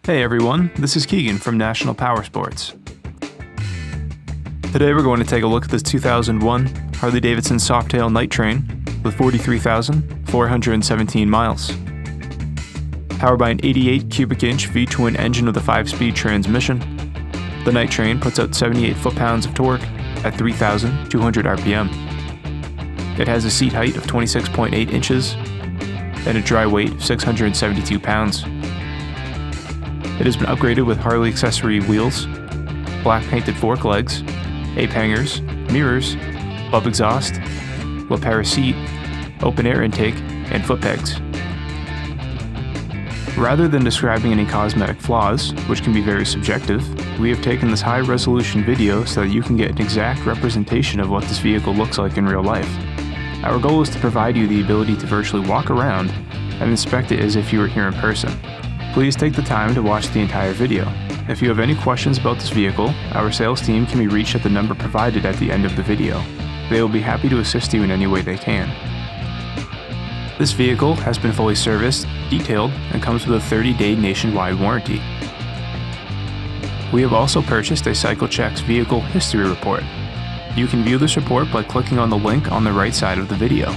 Hey everyone, this is Keegan from National Powersports. Today we're going to take a look at this 2001 Harley-Davidson Softail Night Train with 43,417 miles. Powered by an 88 cubic inch V-twin engine with a 5-speed transmission, the Night Train puts out 78 foot-pounds of torque at 3,200 RPM. It has a seat height of 26.8 inches and a dry weight of 672 pounds. It has been upgraded with Harley accessory wheels, black painted fork legs, ape hangers, mirrors, bub exhaust, LePera seat, open air intake, and foot pegs. Rather than describing any cosmetic flaws, which can be very subjective, we have taken this high resolution video so that you can get an exact representation of what this vehicle looks like in real life. Our goal is to provide you the ability to virtually walk around and inspect it as if you were here in person. Please take the time to watch the entire video. If you have any questions about this vehicle, our sales team can be reached at the number provided at the end of the video. They will be happy to assist you in any way they can. This vehicle has been fully serviced, detailed, and comes with a 30-day nationwide warranty. We have also purchased a CycleCheck's Vehicle History Report. You can view this report by clicking on the link on the right side of the video.